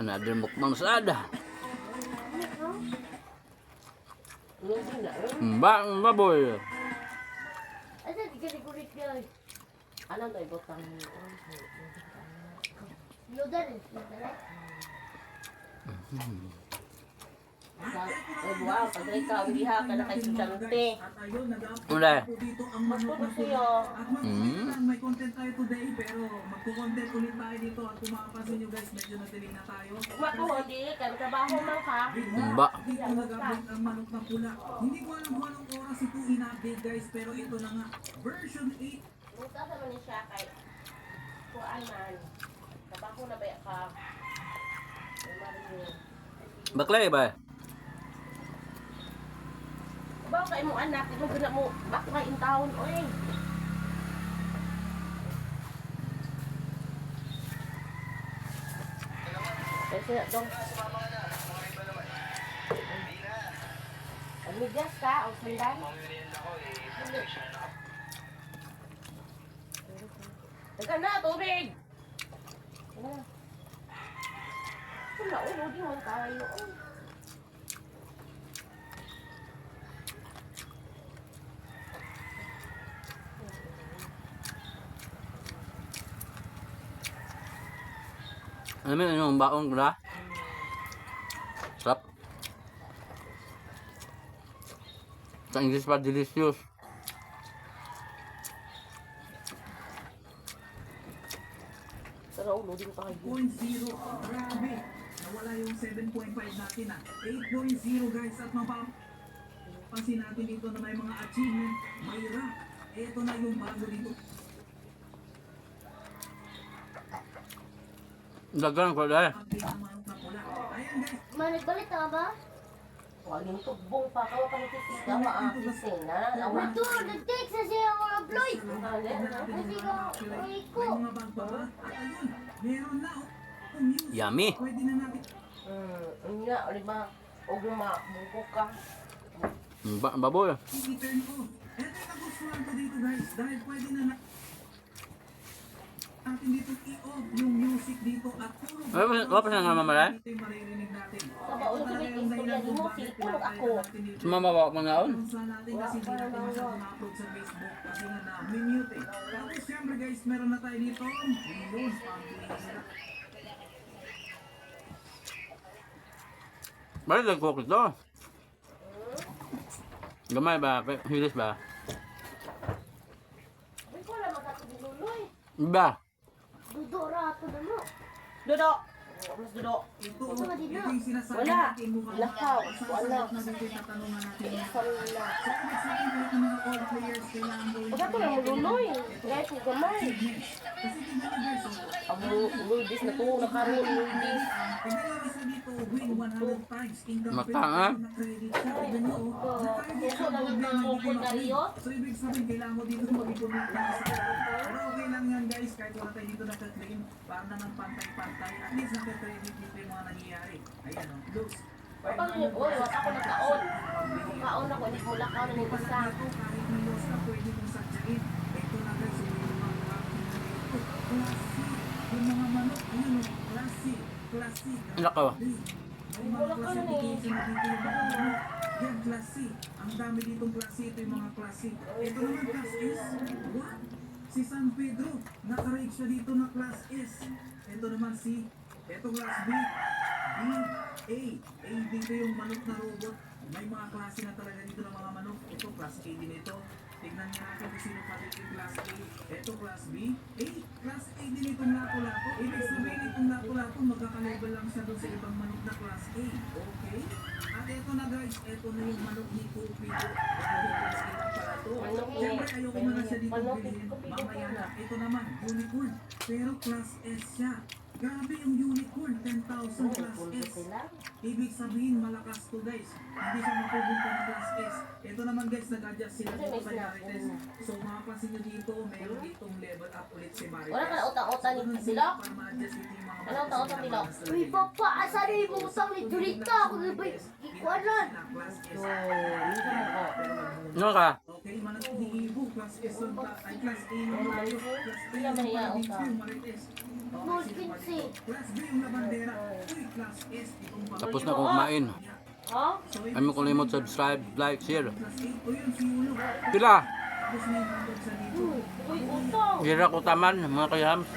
Another mukbang salada. Baboy. Ada dikit-dikit dia. Ano tayo botang niyo? Ludan eh. Wow, pagay ka, wiha ka na kay Sudante. Wala. Magpuno siya. May content tayo today pero magko-content ulit tayo dito at kung makapansin nyo guys, medyo natiling na tayo. Mako, hindi ka, trabaho man ka. Ba. Dito nag-update ang manok na pula. Hindi ko alam kung anong oras ito in-update guys, pero ito na nga, version 8. Buta sa man siya kay kuan man. Trabaho na ba ka? Baklay ba? Ba kay mo anak, mo gina mo bakla in town oy. Kasi dong. Amigas ka o sandan? Teka na, tubig! Wala, ulo, di mo tayo. Ano mo yung baon ko na? Sarap. Sa English pa, delicious. Pero ulo, di mo tayo. 8.0, grabe. Nawala yung 7.5 natin 8.0 guys at mapapansin natin dito na may mga achievement, may rank. Ito na yung bago dito. Dagan ko dahil. Update ang manok na pula. Ayan guys. Managbalit ka ba? Huwag yung tugbong pa. Kawa pa nagtitigaw ang pisina. Ito, nag-text na siya ako upload. May mga bag pa ba? At ayun, meron na music. Yummy. Pwede na natin. Nga, lima. Huwag yung mabuko ka. Baboy. I-turn ko. Ito yung nagustuhan ko dito guys. Dahil pwede na natin dito i-off yung music dito at puro Wala pa siya nga mamalay? dito yung maririnig natin. Sa ulo sa may istorya din mo, silpulog ako. Sumamawa ko nga on. Sa natin kasi hindi natin masyadong ma-upload sa Facebook kasi nga na-mute eh. Tapos syempre guys, meron na tayo dito. Yun, pang-pihira. Bakit nag-cook ito? Gamay ba? Hilis ba? Uy, ko lang magkatuloy. Iba. Dudo rato na mo. Dodo! Mas dodo. Ito yung sinasabi Wala. natin mukhang Lakaw. sasagot na dito yung tatanungan natin. Wala. So, ibig sabihin ko yung mga all players kailangan gawin. Baka ko lang luloy. Guys, yung gamay. Kasi tingnan nyo guys, Ang luldis na to, nakaroon luldis. tingnan nyo isa dito, win 100 times. Income Matanga. na credit siya. Tingnan nyo, naka-credit siya. Puso lang yung mukol na riyo. So, ibig sabihin, kailangan mo dito mag-ipon ng isa. Pero okay lang yan guys, kahit wala tayo dito naka-claim, para naman pantay-pantay. At least naka-credit dito yung mga nangyayari. Ayan o, lose. Pag uy, wala ako nagkaon. Kaon ako, hindi ko lakaw na nito sa. Ito, kahit may loss na, pwede mong sadyain. Ito na guys, yung mga classic. Yung mga manok, yun o, classic. Classic. Lakaw. May mga classification na dito yung mga manok. Yan, classic. Ang dami ditong classic. Ito yung mga classic. Ito naman class S. What? Si San Pedro, nakarate siya dito na class S. Ito naman si, ito class B. B, A. A dito yung manok na robot. May mga klase na talaga dito ng mga manok. Ito class A din ito. Tignan niya natin kung sino pa dito yung class A. Ito class B. A, class A din itong lapo-lapo. Ibig sabihin itong lapo-lapo, magkaka-level lang siya doon sa ibang manok na class A. Okay? At ito na guys, ito na yung manok ni Cupido. Ito class A lang pala to. Siyempre ayoko na siya dito bilhin. Mamaya na. Ito naman, unicorn. Pero class S siya. Grabe yung unicorn, 10,000 class S. Ibig sabihin, malakas to guys. Hindi siya mapupunta ng class S. Ito naman guys, nag-adjust sila dito kay Marites. So makapansin nyo dito, meron ditong level up ulit si Marites. Wala ka na utang-utang ni Bilok? Para ma-adjust dito yung mga Ano utang-utang Bilok? Uy, papa, asan na yung utang ni Durita? Ako na ba ikuanan? Class S. Ano ka? Okay, manat ni Ibo, class S on ay class A yung tayo. Class A yung dito yung Marites. No, 15. Class B yung labandera. Uy, Class S itong pala. Tapos na akong kumain. Ha? Ay mo kalimot subscribe, like, share. Class A. O yun, si Ulo. Pila. Tapos may handog sa dito. Uy, utang. Hira ko taman, mga kayams.